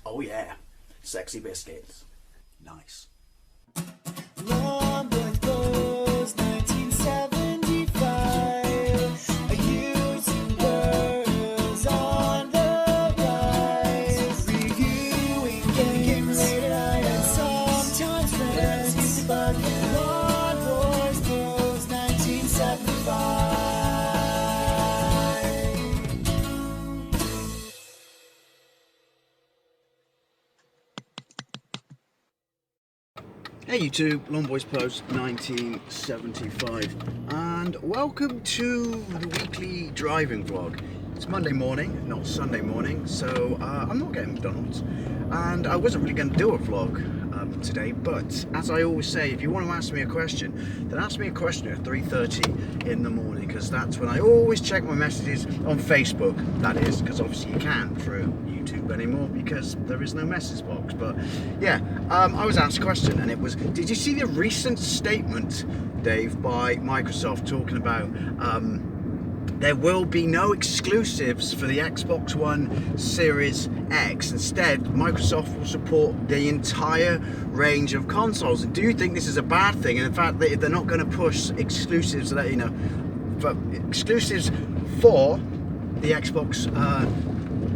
Oh yeah, sexy biscuits. Nice. Long Boys Blues, 1975. Using girls on the rise. Reviewing games late at night and sometimes friends. But Long Boys Blues, 1975. Hey YouTube, Long Boys Post 1975, and welcome to the weekly driving vlog. It's Monday morning, not Sunday morning, so I'm not getting McDonald's, and I wasn't really going to do a vlog today, but as I always say, if you want to ask me a question, then ask me a question at 3:30 in the morning, because that's when I always check my messages on Facebook, that is, because obviously you can't through YouTube anymore because there is no message box. But yeah, I was asked a question, and it was, did you see the recent statement, Dave, by Microsoft talking about there will be no exclusives for the Xbox One Series X. Instead, Microsoft will support the entire range of consoles. And do you think this is a bad thing? And in fact, they're not going to push exclusives, that, you know, for exclusives for the Xbox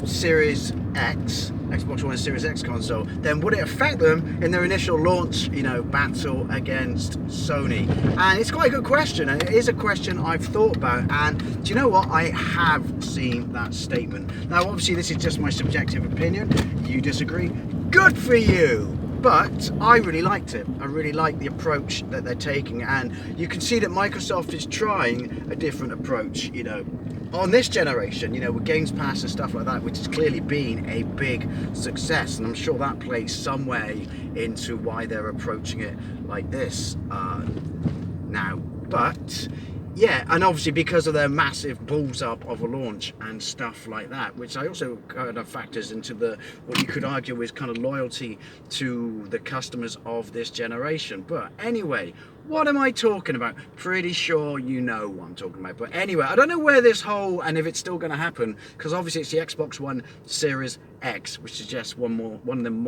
Series X, Xbox One Series X console, then would it affect them in their initial launch, you know, battle against Sony? And it's quite a good question, and it is a question I've thought about. And do you know what? I have seen that statement. Now, obviously, this is just my subjective opinion. You disagree? Good for you! But I really liked it. I really like the approach that they're taking, and you can see that Microsoft is trying a different approach, you know, on this generation, you know, with Games Pass and stuff like that, which has clearly been a big success, and I'm sure that plays some way into why they're approaching it like this now. But yeah, and obviously because of their massive balls up of a launch and stuff like that, which I also kind of factors into the, what you could argue is kind of loyalty to the customers of this generation. But anyway, what am I talking about? Pretty sure you know what I'm talking about. But anyway, I don't know where this whole, and if it's still going to happen, because obviously it's the Xbox One Series X, which suggests more than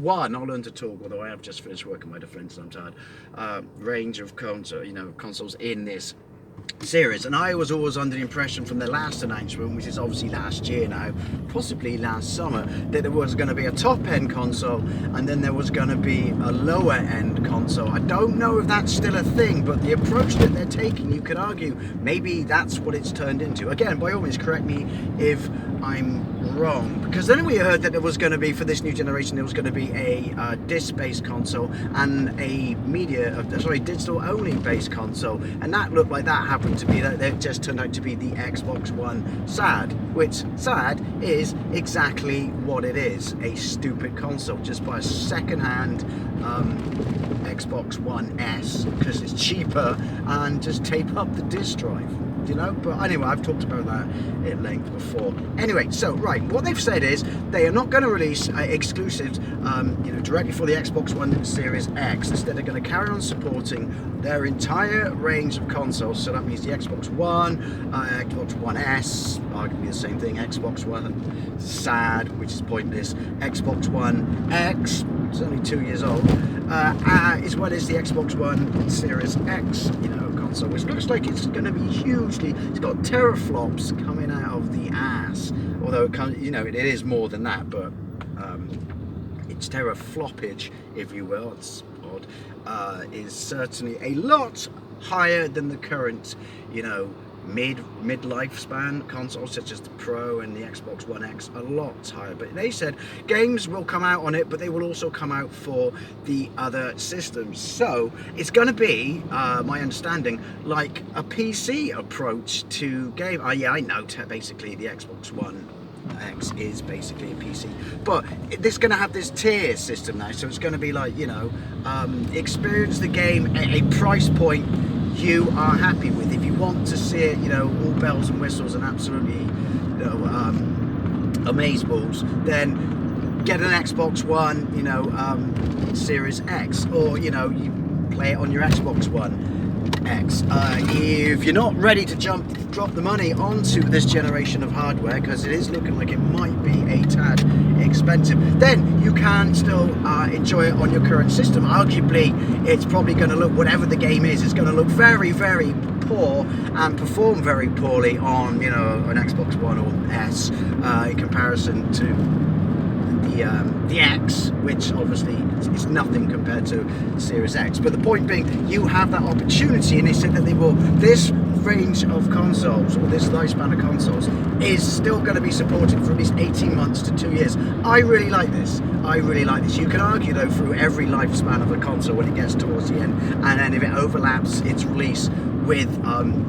one, I'll learn to talk, although I have just finished working my defense and I'm tired, range of consoles in this series. And I was always under the impression from the last announcement, which is obviously last year now, possibly last summer, that there was going to be a top end console and then there was going to be a lower end console. I don't know if that's still a thing, but the approach that they're taking, you could argue maybe that's what it's turned into. Again, by all means, correct me if I'm wrong, because then we heard that there was going to be, for this new generation, there was going to be a disc-based console and a digital only based console, and that looked like that happened to be that it just turned out to be the Xbox One SAD, which SAD is exactly what it is, a stupid console. Just buy a second-hand Xbox One S because it's cheaper and just tape up the disc drive, you know. But anyway, I've talked about that at length before. Anyway, so right, what they've said is they are not going to release exclusives, you know, directly for the Xbox One Series X. Instead, they're going to carry on supporting their entire range of consoles. So that means the Xbox One, Xbox One S, arguably the same thing, Xbox One SAD, which is pointless, Xbox One X, it's only 2 years old, as well as the Xbox One Series X, you know, console, which looks like it's going to be hugely, it's got teraflops coming out of the ass, although it can, you know, it is more than that, but its terafloppage, if you will, it's odd, is certainly a lot higher than the current, you know, mid lifespan consoles such as the Pro and the Xbox One X, a lot higher. But they said games will come out on it, but they will also come out for the other systems. So it's going to be, my understanding, like a PC approach to game. Yeah, I know, basically the Xbox One X is basically a PC, but it's going to have this tier system now, so it's going to be like, you know, experience the game at a price point you are happy with. If you want to see it, you know, all bells and whistles and absolutely, you know, amazeballs, then get an Xbox One, you know, Series X, or, you know, you play it on your Xbox One. X. If you're not ready to drop the money onto this generation of hardware, because it is looking like it might be a tad expensive, then you can still enjoy it on your current system. Arguably, it's probably going to look, whatever the game is, it's going to look very, very poor and perform very poorly on, you know, an Xbox One or S in comparison to the X, which obviously is nothing compared to the Series X. But the point being, you have that opportunity, and they said that this range of consoles, or this lifespan of consoles, is still going to be supported for at least 18 months to 2 years. I really like this. You can argue, though, through every lifespan of a console when it gets towards the end, and then if it overlaps its release with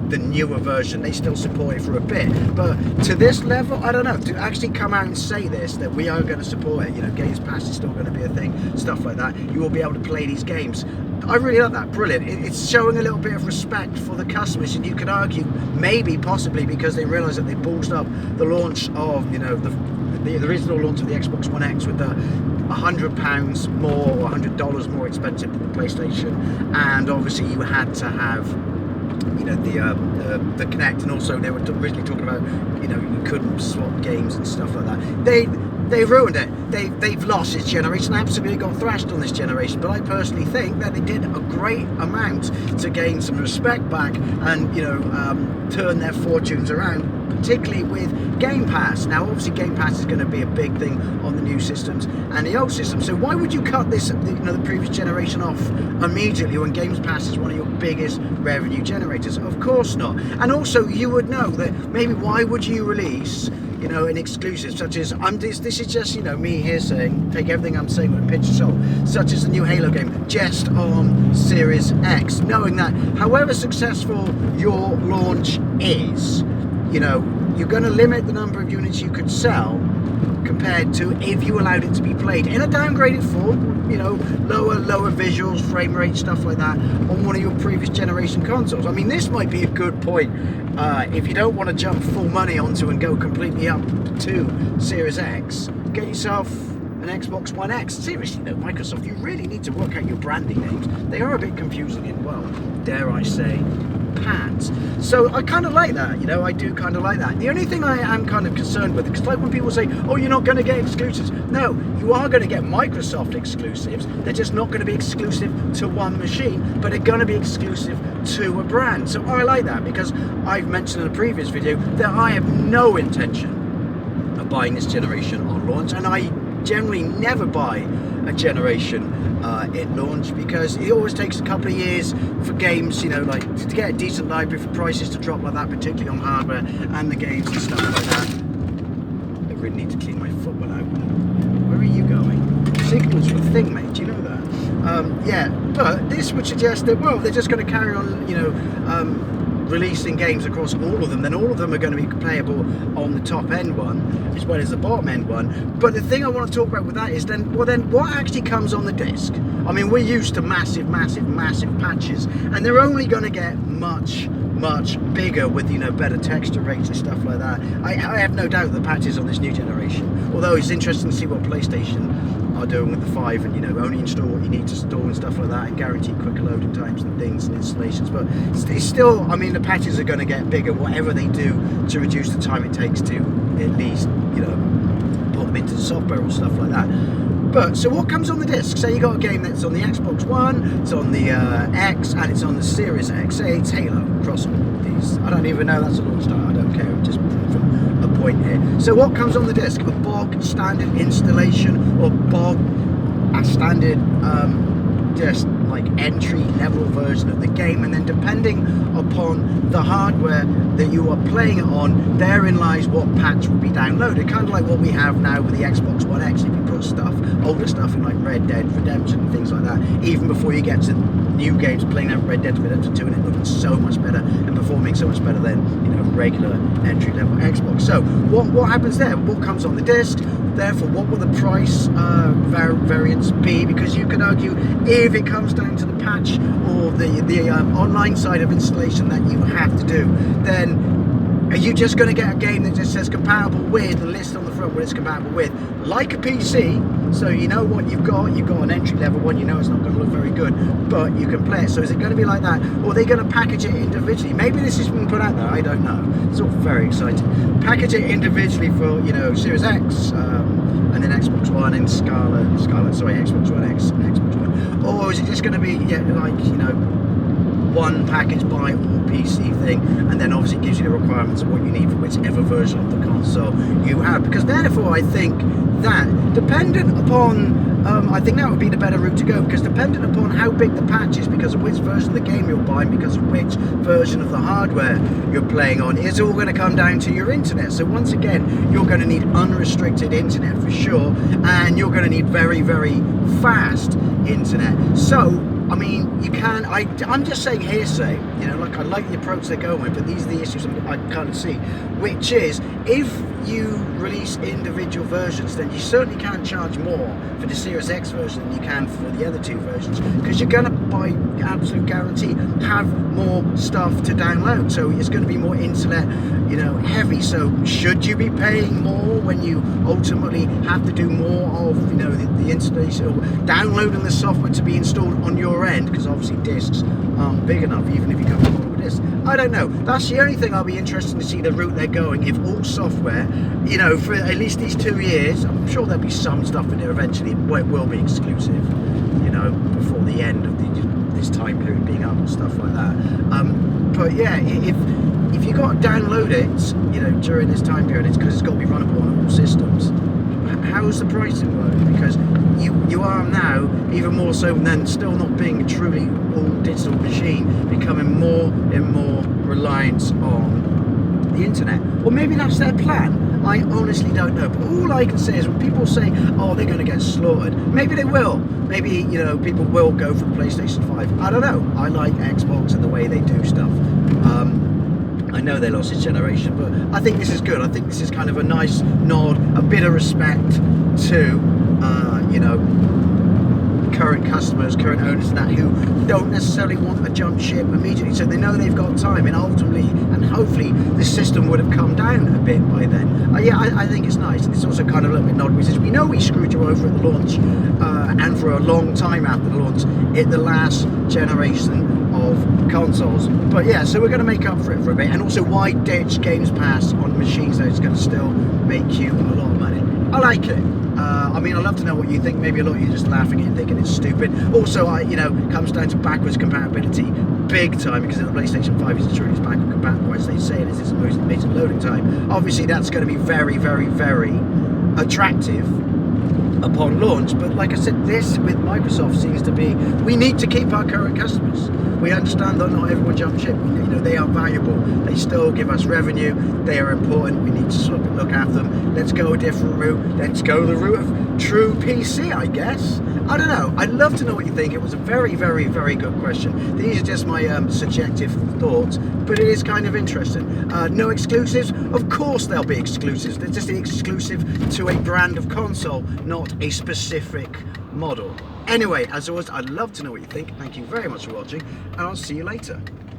the newer version, they still support it for a bit. But to this level, I don't know, to actually come out and say this, that we are going to support it, you know, Games Pass is still going to be a thing, stuff like that, you will be able to play these games. I really like that. Brilliant. It's showing a little bit of respect for the customers, and you could argue maybe possibly because they realise that they ballsed up the launch of, you know, the original launch of the Xbox One X with the £100 more or $100 more expensive than the PlayStation, and obviously you had to have, you know, the Kinect, and also they were originally talking about, you know, you couldn't swap games and stuff like that. They ruined it. They've lost this generation. Absolutely got thrashed on this generation. But I personally think that they did a great amount to gain some respect back and, you know, turn their fortunes around, particularly with Game Pass. Now, obviously, Game Pass is going to be a big thing on the new systems and the old systems. So why would you cut this, you know, the previous generation off immediately when Game Pass is one of your biggest revenue generators? Of course not. And also, you would know that maybe why would you release, you know, an exclusive such as, this is just, you know, me here saying, take everything I'm saying with a pinch of salt, such as the new Halo game, just on Series X, knowing that however successful your launch is, you know, you're going to limit the number of units you could sell compared to if you allowed it to be played in a downgraded form, you know, lower visuals, frame rate, stuff like that, on one of your previous generation consoles. I mean, this might be a good point if you don't want to jump full money onto and go completely up to Series X. Get yourself an Xbox One X. Seriously though, Microsoft, you really need to work out your branding names. They are a bit confusing in, well, dare I say, pants. So I kind of like that, you know, I do kind of like that. The only thing I am kind of concerned with, because like when people say, oh, you're not going to get exclusives. No, you are going to get Microsoft exclusives. They're just not going to be exclusive to one machine, but they're going to be exclusive to a brand. So I like that, because I've mentioned in a previous video that I have no intention of buying this generation on launch, and I generally never buy a generation at launch, because it always takes a couple of years for games, you know, like to get a decent library, for prices to drop like that, particularly on hardware and the games and stuff like that. I really need to clean my foot when where are you going? Signals your thing, mate, do you know that? Yeah, but this would suggest that, well, they're just going to carry on, you know, releasing games across all of them. Then all of them are going to be playable on the top end one as well as the bottom end one. But the thing I want to talk about with that is then what actually comes on the disc? I mean, we're used to massive patches, and they're only going to get much bigger with, you know, better texture rates and stuff like that. I have no doubt the patches on this new generation, although it's interesting to see what PlayStation are doing with the 5, and, you know, only install what you need to store and stuff like that, and guarantee quicker loading times and things and installations. But it's still, I mean, the patches are going to get bigger, whatever they do to reduce the time it takes to at least, you know, put them into the software or stuff like that. But so what comes on the disc? Say you got a game that's on the Xbox One, it's on the X, and it's on the Series X. Say it's Halo across all these. I don't even know that's a launch title. I don't care. Just from a point here. So what comes on the disc? A bog standard installation, or a standard just like entry level version of the game, and then depending upon the hardware that you are playing it on, therein lies what patch will be downloaded. Kind of like what we have now with the Xbox One X. If you put stuff, older stuff in like Red Dead Redemption and things like that, even before you get to new games, playing out Red Dead Redemption 2 and it looking so much better and performing so much better than, you know, regular entry level Xbox. So what happens there? What comes on the disc? Therefore, what will the price variance be? Because you can argue, if it comes down to the patch or the online side of installation that you have to do, then Are you just going to get a game that just says compatible with, the list on the front what it's compatible with, like a PC, so you know what you've got an entry level one, you know it's not going to look very good, but you can play it. So is it going to be like that, or are they going to package it individually? Maybe this has been put out there, I don't know. It's all very exciting. Package it individually for, you know, Series X, and then Xbox One and Xbox One X and Xbox One. Or is it just going to be, yeah, like, you know, one package buy all PC thing, and then obviously it gives you the requirements of what you need for whichever version of the console you have? Because therefore I think that dependent upon I think that would be the better route to go, because dependent upon how big the patch is, because of which version of the game you're buying, because of which version of the hardware you're playing on, it's all going to come down to your internet. So once again, you're going to need unrestricted internet for sure, and you're going to need very, very fast internet. So I mean, you can, I'm just saying hearsay, you know, like I like the approach they're going with, but these are the issues I kind of see, which is, if you release individual versions, then you certainly can't charge more for the Series X version than you can for the other two versions, because you're going to, by absolute guarantee, have more stuff to download, so it's going to be more internet, you know, heavy. So should you be paying more when you ultimately have to do more of, you know, the installation or downloading the software to be installed on your end, because obviously discs aren't big enough, even if you come up with this? I don't know. That's the only thing I'll be interested to see the route they're going. If all software, you know, for at least these 2 years, I'm sure there'll be some stuff in there eventually, it will be exclusive, you know, before the end of this time period being up and stuff like that. But yeah, if you got to download it, you know, during this time period, it's because it's got to be runnable on all systems. How's the pricing work? Because you are now, even more so than still not being a truly all digital machine, becoming more and more reliant on the internet. Or maybe that's their plan. I honestly don't know. But all I can say is, when people say, oh, they're going to get slaughtered, maybe they will. Maybe, you know, people will go for the PlayStation 5. I don't know. I like Xbox and the way they do stuff. I know they lost this generation, but I think this is good. I think this is kind of a nice nod, a bit of respect to, you know, current customers, current owners and that, who don't necessarily want to jump ship immediately, so they know they've got time, and ultimately and hopefully this system would have come down a bit by then. Yeah, I think it's nice. It's also kind of a little bit nod, because we know we screwed you over at the launch, and for a long time after the launch, at the last generation of consoles. But yeah, so we're going to make up for it for a bit, and also why ditch Games Pass on machines that it's going to still make you a lot of money. I like it. I mean, I'd love to know what you think. Maybe a lot of you are just laughing at it and thinking it's stupid. Also, you know, comes down to backwards compatibility big time, because the PlayStation 5 is truly backward compatible, as they say it is. It's the most amazing loading time. Obviously, that's going to be very, very, very attractive upon launch. But like I said, this with Microsoft seems to be, we need to keep our current customers. We understand that not everyone jumps ship. You know, they are valuable. They still give us revenue. They are important. We need to sort of look after them. Let's go a different route. Let's go the route of true PC, I guess. I don't know. I'd love to know what you think. It was a very, very, very good question. These are just my subjective thoughts, but it is kind of interesting. No exclusives? Of course there'll be exclusives. They're just exclusive to a brand of console, not a specific model. Anyway, as always, I'd love to know what you think. Thank you very much for watching, and I'll see you later.